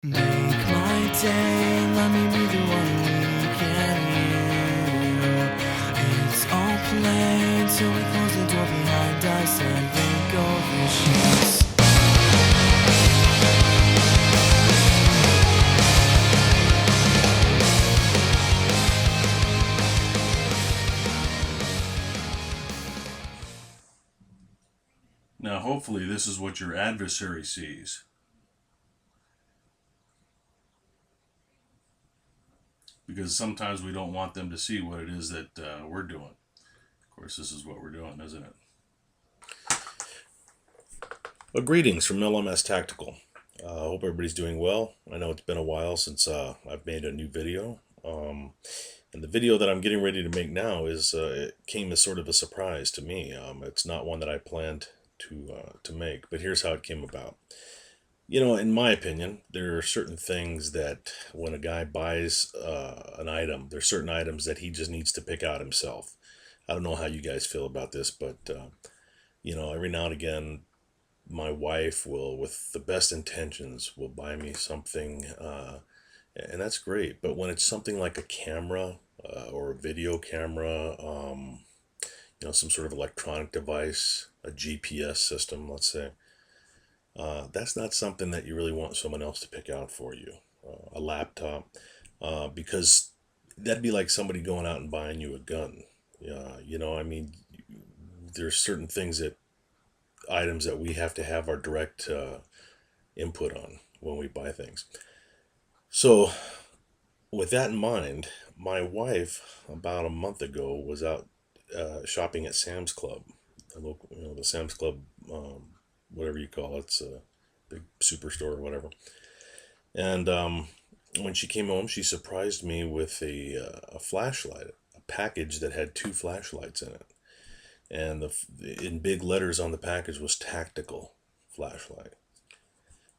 Make my day, let me be the one we can hear. It's all play till we close the door behind us and think over sheets. Now, hopefully, this is what your adversary sees, because sometimes we don't want them to see what it is that we're doing. Of course, this is what we're doing, isn't it? Well, greetings from LMS Tactical. I hope everybody's doing well. I know it's been a while since I've made a new video. And the video that I'm getting ready to make now it came as sort of a surprise to me. It's not one that I planned to make, but here's how it came about. You know, in my opinion, there are certain things that when a guy buys an item, there's certain items that he just needs to pick out himself. I don't know how you guys feel about this, but you know, every now and again, my wife will, with the best intentions, will buy me something, and that's great. But when it's something like a camera or a video camera, you know, some sort of electronic device, a GPS system, let's say, that's not something that you really want someone else to pick out for you. A laptop, because that'd be like somebody going out and buying you a gun. You know, I mean, there's certain items that we have to have our direct input on when we buy things. So, with that in mind, my wife about a month ago was out shopping at Sam's Club, a local, you know, the Sam's Club, whatever you call it, it's a big superstore or whatever. And when she came home, she surprised me with a flashlight, a package that had two flashlights in it, and in big letters on the package was tactical flashlight.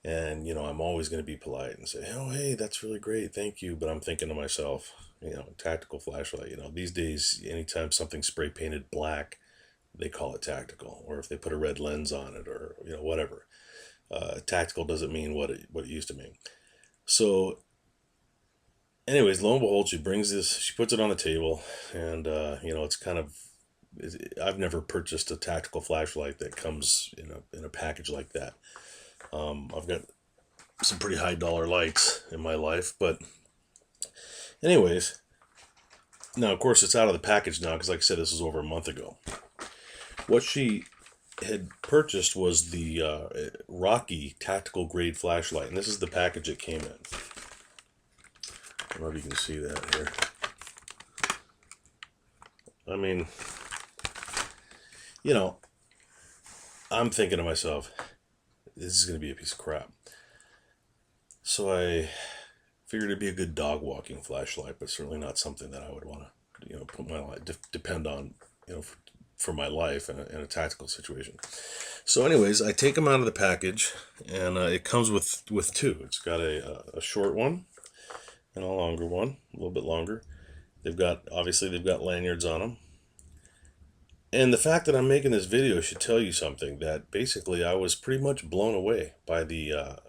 And you know, I'm always going to be polite and say, "Oh, hey, that's really great, thank you." But I'm thinking to myself, you know, tactical flashlight. You know, these days, anytime something's spray painted black, they call it tactical. Or if they put a red lens on it, or you know, whatever. Tactical doesn't mean what it used to mean. So, anyways, lo and behold, she brings this. She puts it on the table, and you know, it's kind of. I've never purchased a tactical flashlight that comes in a package like that. I've got some pretty high dollar lights in my life, but anyways, now of course it's out of the package now because, like I said, this was over a month ago. What she had purchased was the Rocky tactical grade flashlight, and this is the package it came in. I don't know if you can see that here. I mean, you know, I'm thinking to myself, this is going to be a piece of crap. So I figured it'd be a good dog walking flashlight, but certainly not something that I would want to, you know, put my life depend on, you know, for my life in a tactical situation. So, anyways, I take them out of the package, and it comes with two. It's got a short one and a longer one, a little bit longer. They've got lanyards on them. And the fact that I'm making this video should tell you something, that basically I was pretty much blown away by the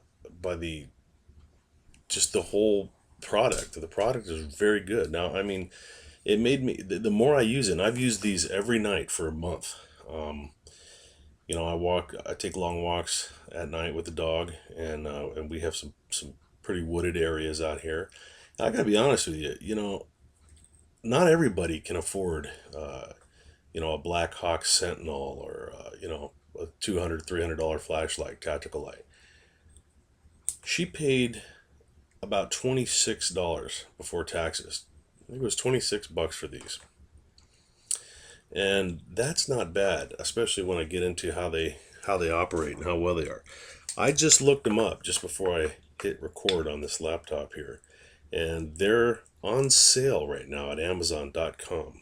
just the whole product. The product is very good. Now, I mean, it made me the more I use it, and I've used these every night for a month. You know, I take long walks at night with the dog, and we have some pretty wooded areas out here. And I gotta be honest with you, you know, not everybody can afford you know, a Black Hawk Sentinel, or you know, a $200 $300 flashlight, tactical light. She paid about $26 before taxes. I think it was $26 for these, and that's not bad, especially when I get into how they operate and how well they are. I just looked them up just before I hit record on this laptop here, and they're on sale right now at Amazon.com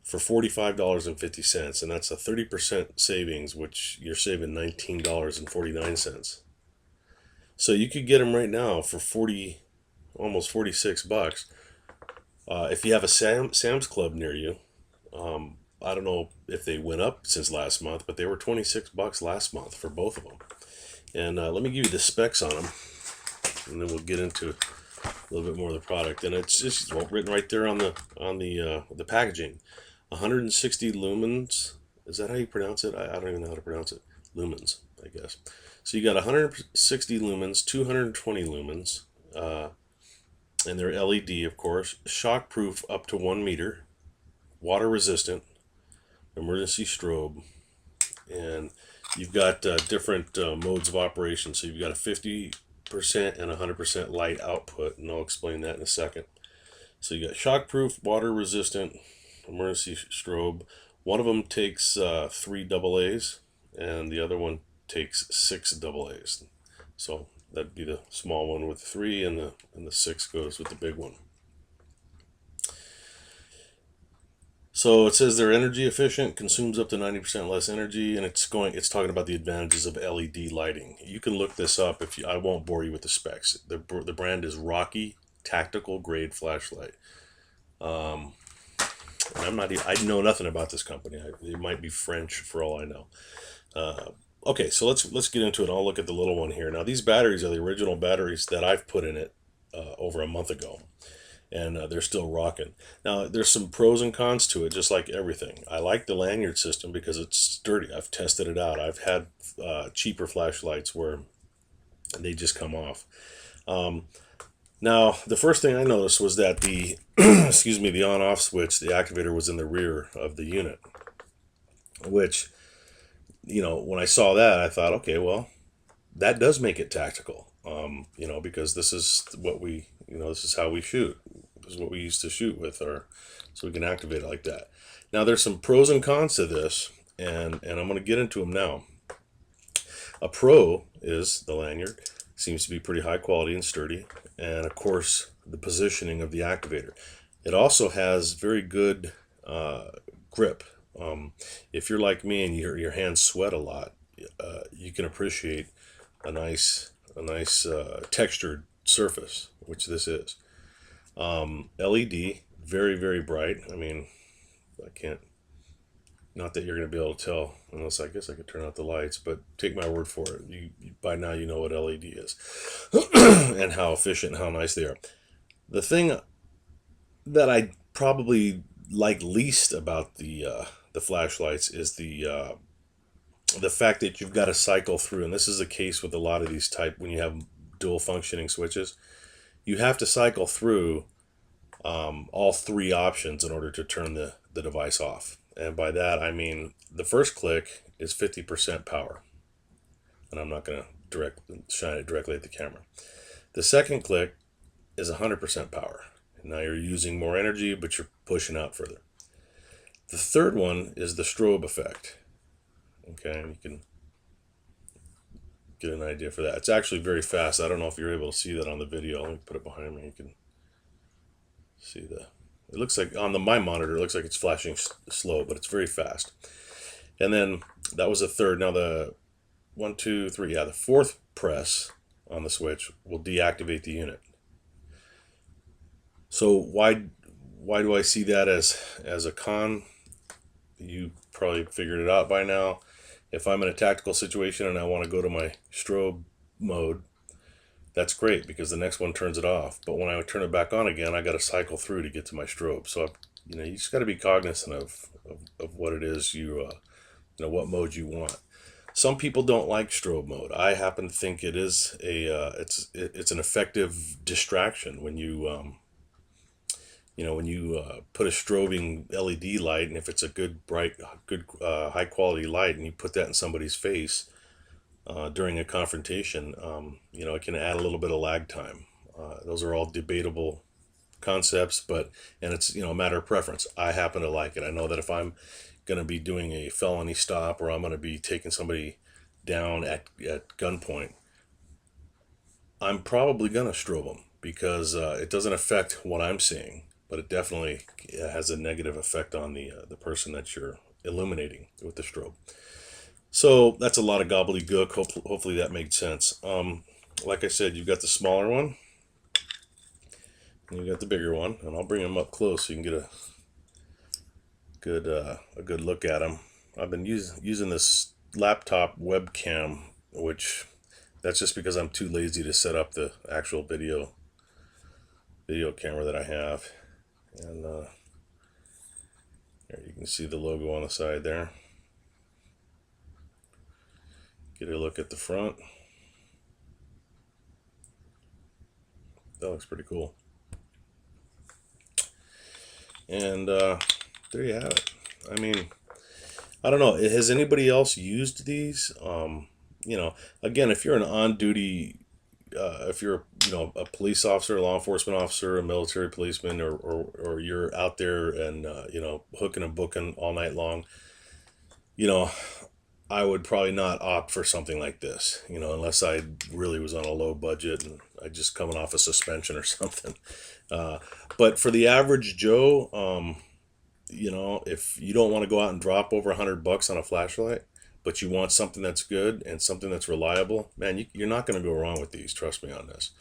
for $45.50, and that's a 30% savings, which you're saving $19.49. So you could get them right now for almost $46. If you have a Sam's Club near you, I don't know if they went up since last month, but they were $26 last month for both of them. And let me give you the specs on them. and then we'll get into a little bit more of the product. And it's just written right there on the packaging. 160 lumens. Is that how you pronounce it? I don't even know how to pronounce it. Lumens, I guess. So you got 160 lumens, 220 lumens, and they're LED, of course. Shockproof up to 1 meter, water resistant, emergency strobe, and you've got different modes of operation. So you've got a 50% and 100% light output, and I'll explain that in a second. So you got shockproof, water resistant, emergency strobe. One of them takes 3 AA's, and the other one takes 6 AA's. So that'd be the small one with 3, and the 6 goes with the big one. So it says they're energy efficient, consumes up to 90% less energy, and it's talking about the advantages of LED lighting. You can look this up I won't bore you with the specs. The brand is Rocky Tactical Grade Flashlight. And I know nothing about this company. It might be French for all I know. Okay, so let's get into it. I'll look at the little one here. Now these batteries are the original batteries that I've put in it over a month ago, and they're still rocking. Now there's some pros and cons to it, just like everything. I like the lanyard system because it's sturdy. I've tested it out. I've had cheaper flashlights where they just come off. Now the first thing I noticed was that the excuse me, the on-off switch, the activator, was in the rear of the unit, which, when I saw that, I thought, okay, well, that does make it tactical, because this is what this is how we shoot. This is what we used to shoot with, so we can activate it like that. Now, there's some pros and cons to this, and I'm going to get into them now. A pro is the lanyard. Seems to be pretty high quality and sturdy, and of course, the positioning of the activator. It also has very good grip. If you're like me and your hands sweat a lot, you can appreciate a nice textured surface, which this is. LED, very, very bright. I mean, I can't, not that you're going to be able to tell, unless I guess I could turn out the lights, but take my word for it. By now you know what LED is and how efficient and how nice they are. The thing that I probably like least about the flashlights is the fact that you've got to cycle through, and this is the case with a lot of these when you have dual functioning switches, you have to cycle through all 3 options in order to turn the device off. And by that I mean the first click is 50% power, and I'm not going to shine it directly at the camera. The second click is 100% power. Now you're using more energy, but you're pushing out further. The third one is the strobe effect. Okay, you can get an idea for that. It's actually very fast. I don't know if you're able to see that on the video. Let me put it behind me. You can see it looks like on my monitor, it looks like it's flashing slow, but it's very fast. And then that was the third. Now the 1, 2, 3, the fourth press on the switch will deactivate the unit. So why do I see that as a con? You probably figured it out by now. If I'm in a tactical situation and I want to go to my strobe mode, that's great because the next one turns it off. But when I turn it back on again, I got to cycle through to get to my strobe. So you just got to be cognizant of what it is what mode you want. Some people don't like strobe mode. I happen to think it is it's an effective distraction when you put a strobing LED light, and if it's a good, bright, high quality light, and you put that in somebody's face during a confrontation, it can add a little bit of lag time. Those are all debatable concepts, and it's a matter of preference. I happen to like it. I know that if I'm going to be doing a felony stop, or I'm going to be taking somebody down at gunpoint, I'm probably going to strobe them because it doesn't affect what I'm seeing, but it definitely has a negative effect on the person that you're illuminating with the strobe. So that's a lot of gobbledygook. Hopefully that made sense. Like I said, you've got the smaller one, and you've got the bigger one, and I'll bring them up close so you can get a good look at them. I've been using this laptop webcam, which That's just because I'm too lazy to set up the actual video camera that I have. And there you can see the logo on the side there. Get a look at the front. That looks pretty cool. And there you have it. I mean, I don't know. Has anybody else used these? You know, again, if you're an on-duty, if you're, you know, a police officer, a law enforcement officer, a military policeman, or you're out there and, you know, hooking and booking all night long, you know, I would probably not opt for something like this, you know, unless I really was on a low budget and I just coming off a suspension or something. But for the average Joe, you know, if you don't want to go out and drop over $100 on a flashlight, but you want something that's good and something that's reliable, man, you're not going to go wrong with these. Trust me on this.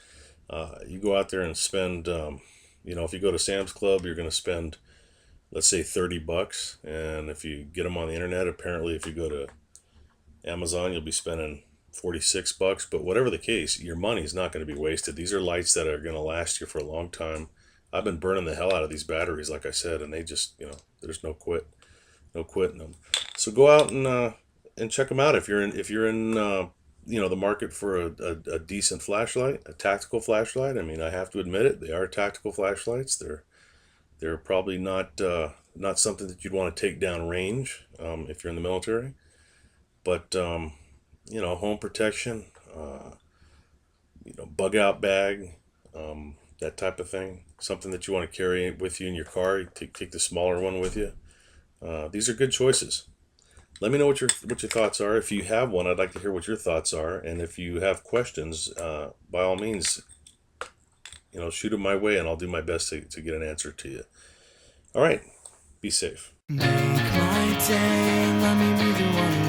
You go out there and spend, you know, if you go to Sam's Club, you're going to spend, let's say, $30. And if you get them on the internet, apparently if you go to Amazon, you'll be spending $46. But whatever the case, your money's not going to be wasted. These are lights that are going to last you for a long time. I've been burning the hell out of these batteries, like I said, and they just, you know, there's no quitting them. So go out and check them out if you're in you know, the market for a decent flashlight, a tactical flashlight. I mean, I have to admit it, they are tactical flashlights. They're probably not something that you'd want to take down range if you're in the military, but you know, home protection, you know, bug out bag, that type of thing. Something that you want to carry with you in your car. You take the smaller one with you. These are good choices. Let me know what your thoughts are. If you have one, I'd like to hear what your thoughts are. And if you have questions, by all means, you know, shoot them my way, and I'll do my best to get an answer to you. All right, be safe. Make my day, let me be the one